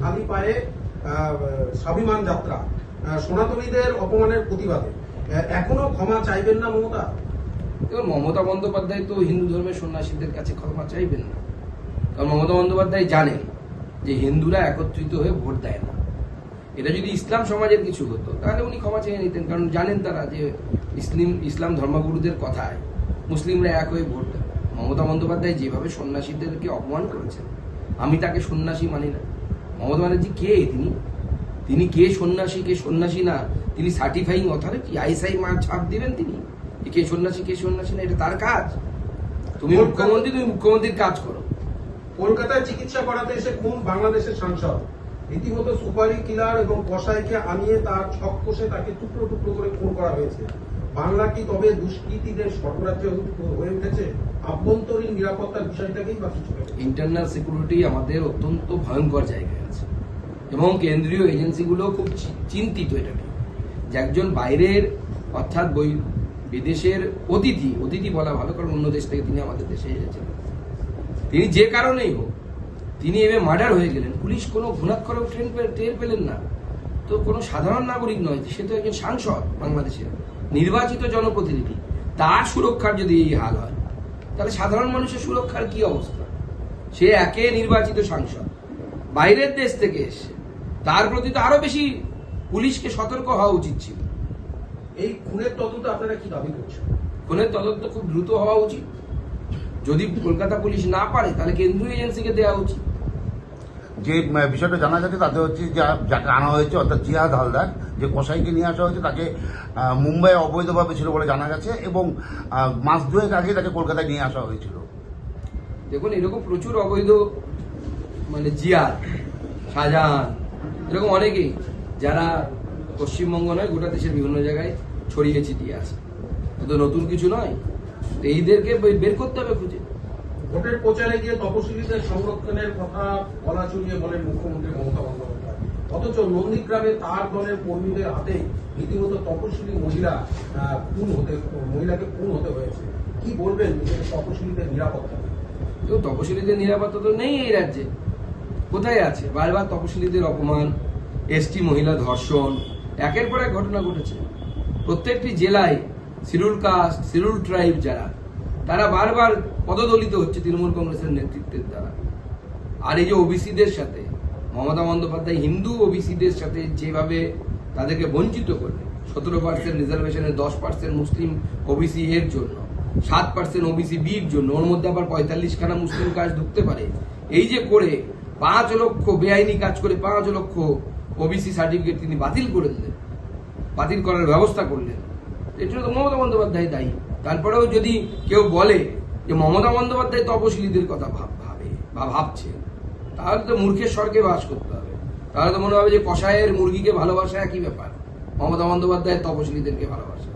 খালি পায়ে স্বাভিমান যাত্রা, সনাতনীদের অপমানের প্রতিবাদে এখনো ক্ষমা চাইবেন না মমতা? এবং মমতা বন্দ্যোপাধ্যায় তো হিন্দু ধর্মের সন্ন্যাসীদের কাছে ক্ষমা চাইবেন না, কারণ মমতা বন্দ্যোপাধ্যায় জানেন যে হিন্দুরা একত্রিত হয়ে ভোট দেয় না। এটা যদি ইসলাম সমাজের কিছু হতো তাহলে উনি ক্ষমা চেয়ে নিতেন, কারণ জানেন তারা যে ইসলাম ধর্মগুরুদের কথায় মুসলিমরা এক হয়ে ভোট দেয়। মমতা বন্দ্যোপাধ্যায় যেভাবে সন্ন্যাসীদেরকে অপমান করেছেন, আমি তাকে সন্ন্যাসী মানি না। মমতা ব্যানার্জি কে? তিনি কে সন্ন্যাসী কে সন্ন্যাসী না, তিনি সার্টিফাইং অথরিটি, আইএসআই মার ছাপ দিবেন তিনি? কে সন্ন্যাসী না, এটা তার কাজ। তুমি মুখ্যমন্ত্রীর কাজ করো। কলকাতায় চিকিৎসা করাতে এসে খুন বাংলাদেশের সাংসদ, রীতিমতো সুপারি কিলার এবং কসাইকে আনিয়ে তার ছক কষে তাকে টুকরো টুকরো করে খুন করা হয়েছে। বাংলা কি তবে দুষ্কৃতীদের স্বর্গরাজ্য হয়ে উঠেছে? আভ্যন্তরীণ নিরাপত্তার বিষয়টাকেই বা কিছু? ইন্টারনাল সিকিউরিটি আমাদের অত্যন্ত ভয়ঙ্কর জায়গায় আছে এবং কেন্দ্রীয় এজেন্সিগুলো খুব চিন্তিত এটাকে, যে একজন বাইরের অর্থাৎ বিদেশের অতিথি বলা ভালো, কারণ অন্য দেশ থেকে তিনি আমাদের দেশে এসেছেন, তিনি যে কারণেই হোক তিনি এভাবে মার্ডার হয়ে গেলেন, পুলিশ কোনো ঘুণাক্ষরেও টের পেলেন না। তো কোনো সাধারণ নাগরিক নয়, সে তো একজন সাংসদ, বাংলাদেশের নির্বাচিত জনপ্রতিনিধি। তার সুরক্ষার যদি এই হাল হয় তাহলে সাধারণ মানুষের সুরক্ষার কি অবস্থা? সে একে নির্বাচিত সাংসদ, বাইরের দেশ থেকে এসে, তার প্রতি তো আরো বেশি পুলিশকে সতর্ক হওয়া উচিত ছিল। এই খুনের তদন্ত আপনারা কি দাবি করছেন? খুনের তদন্ত খুব দ্রুত হওয়া উচিত। যদি কলকাতা পুলিশ না পারে তাহলে কেন্দ্রীয় এজেন্সিকে দেওয়া উচিত। যে বিষয়টা জানা যাচ্ছে তাতে হচ্ছে যাকে আনা হয়েছে অর্থাৎ জিয়াদ হালদার, যে কসাইকে নিয়ে আসা হয়েছে, তাকে মুম্বাই অবৈধভাবে ছিল বলে জানা গেছে এবং মাস দুয়েক আগে তাকে কলকাতায় নিয়ে আসা হয়েছিল। দেখুন, এরকম প্রচুর অবৈধ জিয়াদ, শাহজাহান, এরকম অনেকেই যারা পশ্চিমবঙ্গ নয় গোটা দেশের বিভিন্ন জায়গায় ছড়িয়ে ছিটিয়ে আছে। তো নতুন কিছু নয়, এইদেরকে বের করতে হবে খুঁজে। ভোটের প্রচারে গিয়ে তপশিলীদের সংরক্ষণের কথা গলা চড়িয়ে বলেন মুখ্যমন্ত্রী মমতা বন্দ্যোপাধ্যায়, অথচ নন্দীগ্রামে তার দলের কর্মীদের হাতে রীতিমতো তপশিলী মহিলাকে খুন হতে হয়েছে। কি বলবেন তপশিলীদের নিরাপত্তা? তপশিলীদের নিরাপত্তা তো নেই এই রাজ্যে। কোথায় আছে? বারবার তপশিলীদের অপমান, এসটি মহিলা ধর্ষণ, একের পর এক ঘটনা ঘটেছে। প্রত্যেকটি জেলায় শিডিউল কাস্ট, শিডিউল ট্রাইব যারা, তারা বারবার পদদলিত হচ্ছে তৃণমূল কংগ্রেসের নেতৃত্বের দ্বারা। আর এই যে ওবিসিদের সাথে মমতা বন্দ্যোপাধ্যায় হিন্দু ওবিসিদের সাথে যেভাবে তাদেরকে বঞ্চিত করলেন, 17% রিজার্ভেশনের 10% মুসলিম ওবিসি এর জন্য, 7% ওবিসি বির জন্য, ওর মধ্যে আবার 45খানা মুসলিম কাজ ঢুকতে পারে, এই যে করে 5 লক্ষ বেআইনি কাজ করে 5 লক্ষ ওবিসি সার্টিফিকেট তিনি বাতিল করে দিলেন, বাতিল করার ব্যবস্থা করলেন। এটা তো মমতা বন্দ্যোপাধ্যায় দায়ী। তারপরেও যদি কেউ বলে যে মমতা বন্দ্যোপাধ্যায় তপশিলীদের কথা ভাবে বা ভাবছে, তাহলে তো মূর্খের স্বর্গে বাস করতে হবে। তাহলে তো মনে হবে যে কসাইয়ের মুরগিকে ভালোবাসা একই ব্যাপার, মমতা বন্দ্যোপাধ্যায় তপশিলীদেরকে ভালোবাসা।